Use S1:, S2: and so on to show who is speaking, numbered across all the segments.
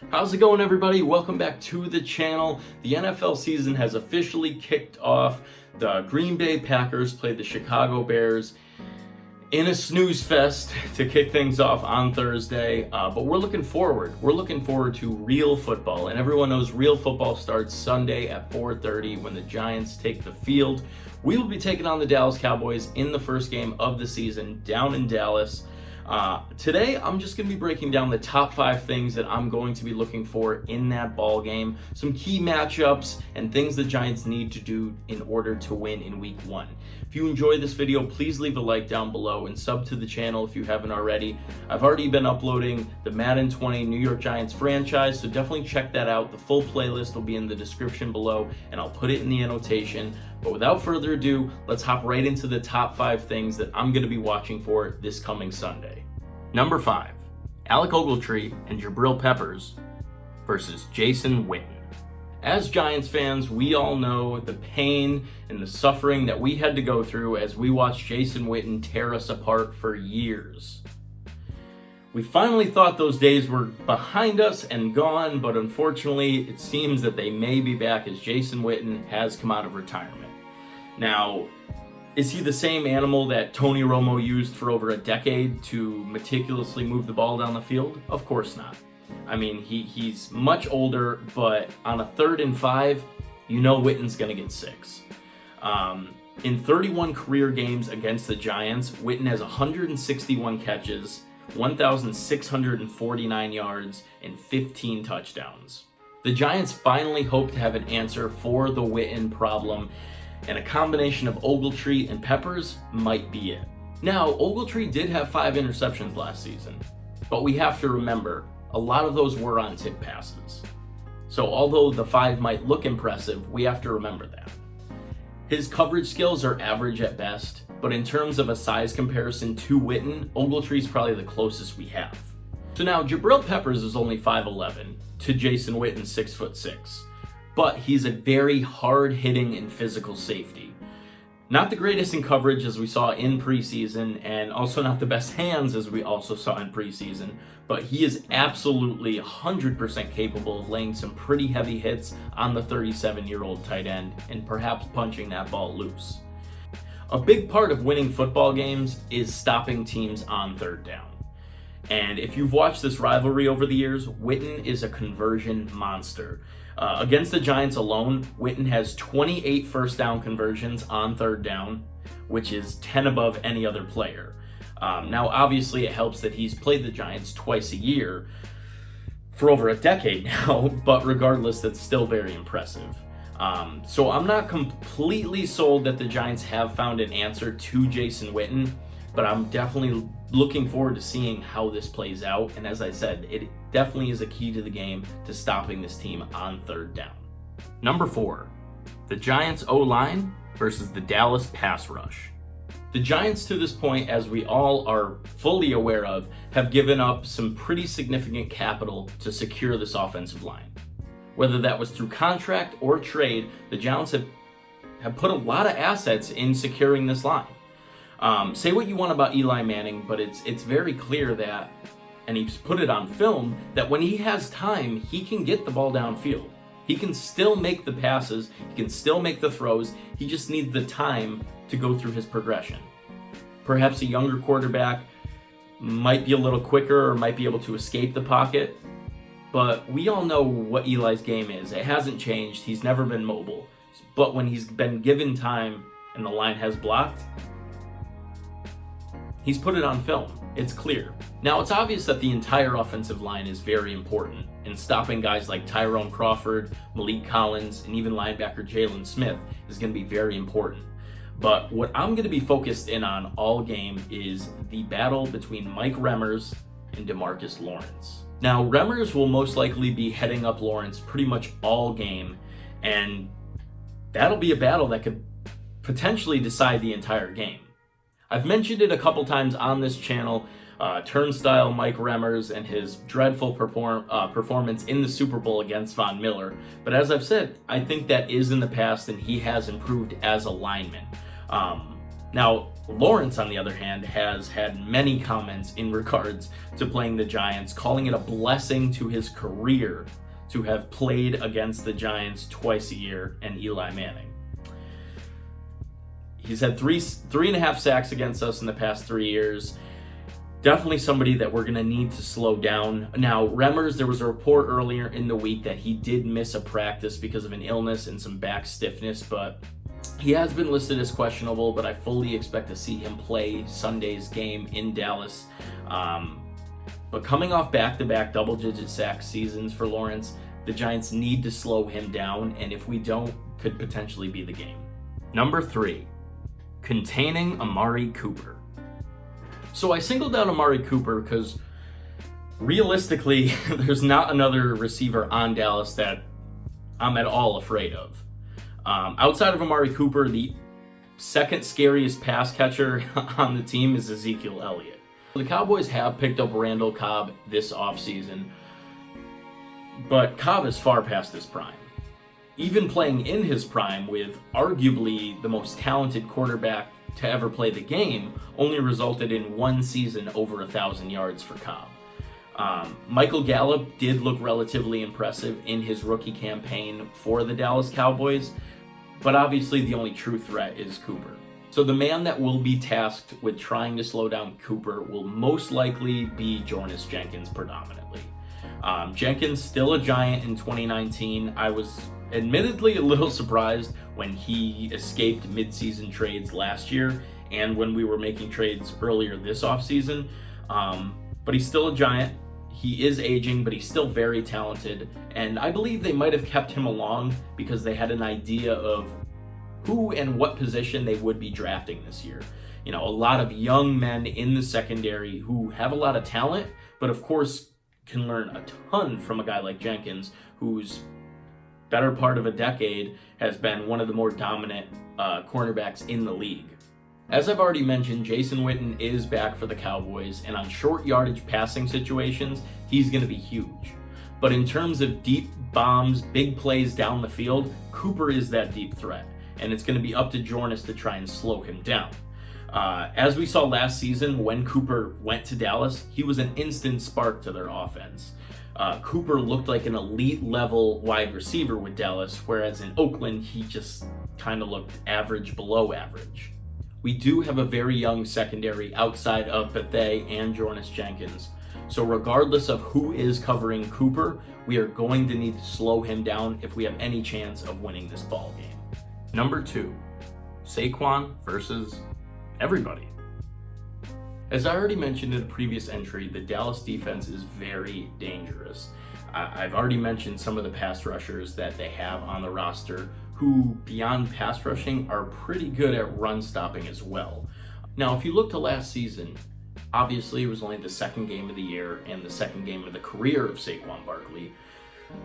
S1: How's it going, everybody? Welcome back to the channel. The NFL season has officially kicked off. The Green Bay Packers played the Chicago Bears in a snooze fest to kick things off on Thursday, but we're looking forward. We're looking forward to real football, and everyone knows real football starts Sunday at 4:30 when the Giants take the field. We will be taking on the Dallas Cowboys in the first game of the season down in Dallas. Today, I'm just going to be breaking down the top 5 things that I'm going to be looking for in that ball game, some key matchups, and things the Giants need to do in order to win in Week 1. If you enjoyed this video, please leave a like down below and sub to the channel if you haven't already. I've already been uploading the Madden 20 New York Giants franchise, so definitely check that out. The full playlist will be in the description below, and I'll put it in the annotation. But without further ado, let's hop right into the top 5 things that I'm going to be watching for this coming Sunday. Number 5, Alec Ogletree and Jabril Peppers versus Jason Witten. As Giants fans, we all know the pain and the suffering that we had to go through as we watched Jason Witten tear us apart for years. We finally thought those days were behind us and gone, but unfortunately, it seems that they may be back as Jason Witten has come out of retirement. Now, is he the same animal that Tony Romo used for over a decade to meticulously move the ball down the field? Of course not. I mean, he's much older, but on a 3rd and 5, you know Witten's going to get 6. In 31 career games against the Giants, Witten has 161 catches, 1,649 yards, and 15 touchdowns. The Giants finally hope to have an answer for the Witten problem, and a combination of Ogletree and Peppers might be it. Now, Ogletree did have 5 interceptions last season, but we have to remember, a lot of those were on tip passes. So although the 5 might look impressive, we have to remember that. His coverage skills are average at best, but in terms of a size comparison to Witten, Ogletree's probably the closest we have. So now, Jabril Peppers is only 5'11" to Jason Witten's 6'6". But he's a very hard-hitting and physical safety. Not the greatest in coverage as we saw in preseason, and also not the best hands as we also saw in preseason, but he is absolutely 100% capable of laying some pretty heavy hits on the 37-year-old tight end and perhaps punching that ball loose. A big part of winning football games is stopping teams on 3rd down. And if you've watched this rivalry over the years, Witten is a conversion monster. Against the Giants alone, Witten has 28 first down conversions on 3rd down, which is 10 above any other player. Now, obviously, it helps that he's played the Giants twice a year for over a decade now, but regardless, that's still very impressive. So I'm not completely sold that the Giants have found an answer to Jason Witten, but I'm definitely looking forward to seeing how this plays out. And as I said, it definitely is a key to the game to stopping this team on 3rd down. Number 4, the Giants O-line versus the Dallas pass rush. The Giants, to this point, as we all are fully aware of, have given up some pretty significant capital to secure this offensive line. Whether that was through contract or trade, the Giants have put a lot of assets in securing this line. Say what you want about Eli Manning, but it's very clear that, and he's put it on film, that when he has time, he can get the ball downfield. He can still make the passes, he can still make the throws, he just needs the time to go through his progression. Perhaps a younger quarterback might be a little quicker or might be able to escape the pocket, but we all know what Eli's game is. It hasn't changed, he's never been mobile. But when he's been given time and the line has blocked, he's put it on film. It's clear. Now, it's obvious that the entire offensive line is very important, and stopping guys like Tyrone Crawford, Malik Collins, and even linebacker Jalen Smith is going to be very important. But what I'm going to be focused in on all game is the battle between Mike Remmers and DeMarcus Lawrence. Now, Remmers will most likely be heading up Lawrence pretty much all game, and that'll be a battle that could potentially decide the entire game. I've mentioned it a couple times on this channel, Turnstile Mike Remmers and his dreadful performance in the Super Bowl against Von Miller. But as I've said, I think that is in the past and he has improved as a lineman. Now, Lawrence, on the other hand, has had many comments in regards to playing the Giants, calling it a blessing to his career to have played against the Giants twice a year and Eli Manning. He's had three and a half sacks against us in the past 3 years. Definitely somebody that we're going to need to slow down. Now, Remmers, there was a report earlier in the week that he did miss a practice because of an illness and some back stiffness, but he has been listed as questionable, but I fully expect to see him play Sunday's game in Dallas. But coming off back-to-back double-digit sack seasons for Lawrence, the Giants need to slow him down, and if we don't, could potentially be the game. Number 3, containing Amari Cooper. So I singled out Amari Cooper because realistically, there's not another receiver on Dallas that I'm at all afraid of. Outside of Amari Cooper, the second scariest pass catcher on the team is Ezekiel Elliott. The Cowboys have picked up Randall Cobb this offseason, but Cobb is far past his prime. Even playing in his prime with arguably the most talented quarterback to ever play the game only resulted in one season over 1,000 yards for Cobb. Michael Gallup did look relatively impressive in his rookie campaign for the Dallas Cowboys, but obviously the only true threat is Cooper. So the man that will be tasked with trying to slow down Cooper will most likely be Jonas Jenkins predominantly. Jenkins still a Giant in 2019. I was admittedly a little surprised when he escaped mid-season trades last year and when we were making trades earlier this offseason. But he's still a Giant. He is aging, but he's still very talented. And I believe they might have kept him along because they had an idea of who and what position they would be drafting this year. You know, a lot of young men in the secondary who have a lot of talent, but of course can learn a ton from a guy like Jenkins, who's better part of a decade has been one of the more dominant cornerbacks in the league. As I've already mentioned, Jason Witten is back for the Cowboys, and on short yardage passing situations, he's going to be huge. But in terms of deep bombs, big plays down the field, Cooper is that deep threat, and it's going to be up to Jonas to try and slow him down. As we saw last season, when Cooper went to Dallas, he was an instant spark to their offense. Cooper looked like an elite level wide receiver with Dallas, whereas in Oakland, he just kind of looked average below average. We do have a very young secondary outside of Bethea and Jonas Jenkins. So regardless of who is covering Cooper, we are going to need to slow him down if we have any chance of winning this ball game. Number 2, Saquon versus everybody. As I already mentioned in a previous entry, the Dallas defense is very dangerous. I've already mentioned some of the pass rushers that they have on the roster who, beyond pass rushing, are pretty good at run stopping as well. Now, if you look to last season, obviously it was only the second game of the year and the second game of the career of Saquon Barkley,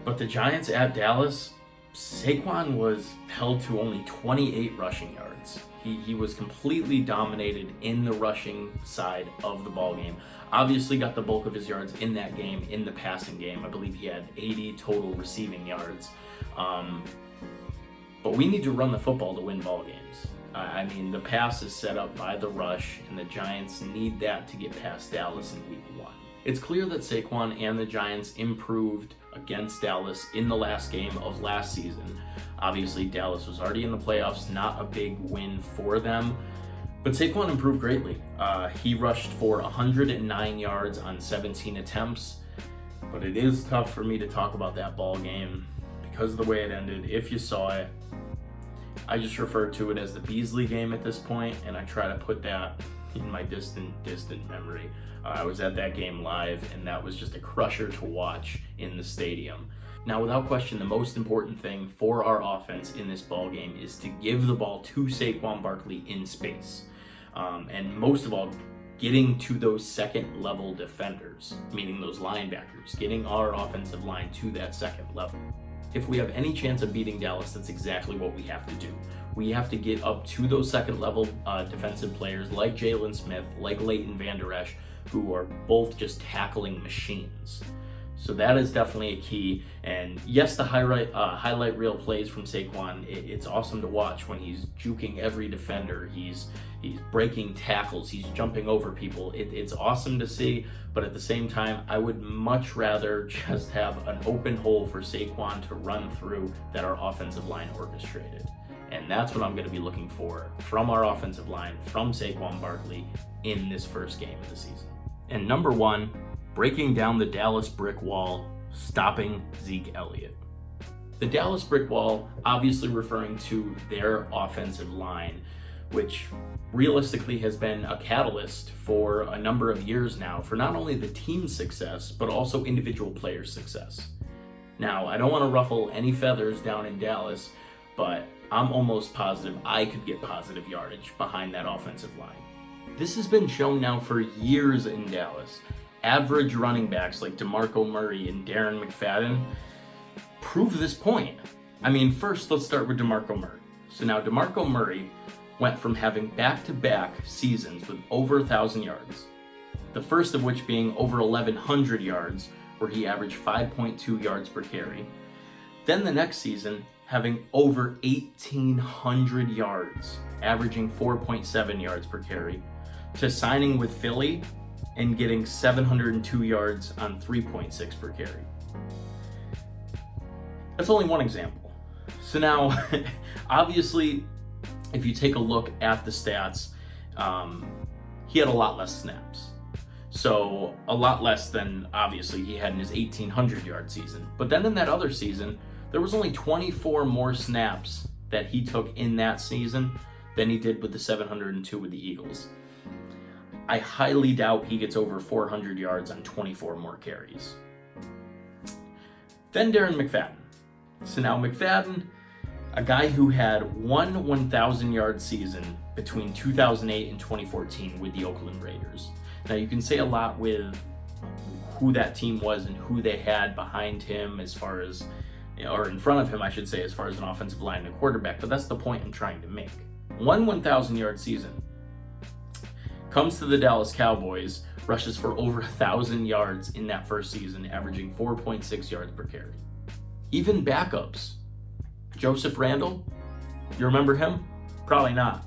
S1: but the Giants at Dallas, Saquon was held to only 28 rushing yards. He was completely dominated in the rushing side of the ball game. Obviously got the bulk of his yards in that game, in the passing game. I believe he had 80 total receiving yards. But we need to run the football to win ball games. I mean, the pass is set up by the rush, and the Giants need that to get past Dallas in week 1. It's clear that Saquon and the Giants improved against Dallas in the last game of last season. Obviously, Dallas was already in the playoffs, not a big win for them, but Saquon improved greatly. He rushed for 109 yards on 17 attempts, but it is tough for me to talk about that ball game because of the way it ended. If you saw it, I just refer to it as the Beasley game at this point, and I try to put that in my distant memory. I was at that game live, and that was just a crusher to watch in the stadium. Now, without question, the most important thing for our offense in this ball game is to give the ball to Saquon Barkley in space. And most of all, getting to those second level defenders, meaning those linebackers, getting our offensive line to that second level. If we have any chance of beating Dallas, that's exactly what we have to do. We have to get up to those second level defensive players like Jalen Smith, like Leighton Vander Esch, who are both just tackling machines. So that is definitely a key. And yes, the highlight reel plays from Saquon, it's awesome to watch when he's juking every defender, he's breaking tackles, he's jumping over people. It's awesome to see, but at the same time, I would much rather just have an open hole for Saquon to run through that our offensive line orchestrated. And that's what I'm going to be looking for from our offensive line, from Saquon Barkley in this first game of the season. And number one, breaking down the Dallas brick wall, stopping Zeke Elliott. The Dallas brick wall, obviously referring to their offensive line, which realistically has been a catalyst for a number of years now for not only the team's success, but also individual players' success. Now, I don't want to ruffle any feathers down in Dallas, but I'm almost positive I could get positive yardage behind that offensive line. This has been shown now for years in Dallas. Average running backs like DeMarco Murray and Darren McFadden prove this point. I mean, first, let's start with DeMarco Murray. So now DeMarco Murray went from having back-to-back seasons with over 1,000 yards, the first of which being over 1,100 yards, where he averaged 5.2 yards per carry. Then the next season, having over 1,800 yards, averaging 4.7 yards per carry, to signing with Philly and getting 702 yards on 3.6 per carry. That's only one example. So now, obviously, if you take a look at the stats, he had a lot less snaps. So a lot less than, obviously, he had in his 1,800-yard season. But then in that other season, there was only 24 more snaps that he took in that season than he did with the 702 with the Eagles. I highly doubt he gets over 400 yards on 24 more carries. Then Darren McFadden. So now McFadden, a guy who had one 1,000-yard season between 2008 and 2014 with the Oakland Raiders. Now you can say a lot with who that team was and who they had behind him as far as, or in front of him, I should say, as far as an offensive line and a quarterback, but that's the point I'm trying to make. One 1,000-yard season. Comes to the Dallas Cowboys, rushes for over 1,000 yards in that first season, averaging 4.6 yards per carry. Even backups. Joseph Randle, you remember him? Probably not.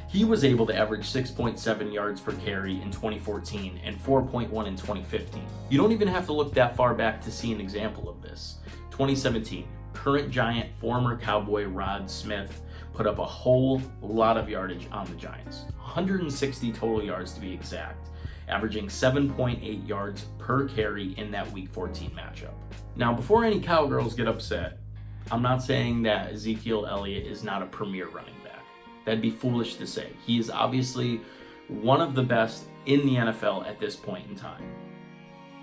S1: He was able to average 6.7 yards per carry in 2014 and 4.1 in 2015. You don't even have to look that far back to see an example of this. 2017, current Giant, former Cowboy Rod Smith put up a whole lot of yardage on the Giants. 160 total yards to be exact, averaging 7.8 yards per carry in that Week 14 matchup. Now, before any Cowgirls get upset, I'm not saying that Ezekiel Elliott is not a premier running back. That'd be foolish to say. He is obviously one of the best in the NFL at this point in time.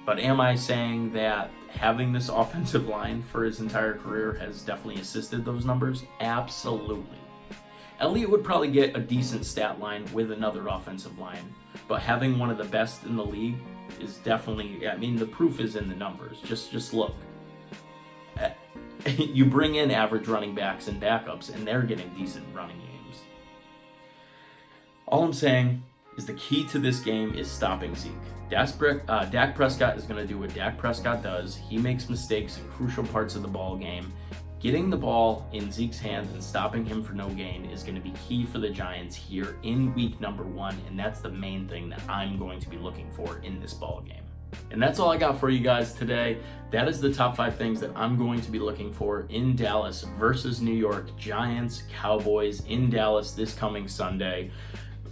S1: But am I saying that having this offensive line for his entire career has definitely assisted those numbers? Absolutely. Elliott would probably get a decent stat line with another offensive line, but having one of the best in the league is definitely, I mean, the proof is in the numbers. Just look. You bring in average running backs and backups, and they're getting decent running games. All I'm saying is the key to this game is stopping Zeke. Dak Prescott is going to do what Dak Prescott does. He makes mistakes in crucial parts of the ball game. Getting the ball in Zeke's hands and stopping him for no gain is going to be key for the Giants here in week number 1, and that's the main thing that I'm going to be looking for in this ball game. And that's all I got for you guys today. That is the top 5 things that I'm going to be looking for in Dallas versus New York. Giants, Cowboys in Dallas this coming Sunday.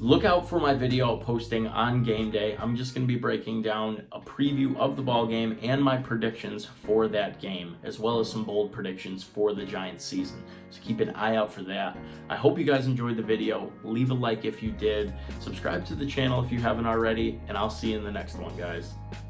S1: Look out for my video posting on game day. I'm just going to be breaking down a preview of the ball game and my predictions for that game, as well as some bold predictions for the Giants season. So keep an eye out for that. I hope you guys enjoyed the video. Leave a like if you did. Subscribe to the channel if you haven't already, and I'll see you in the next one, guys.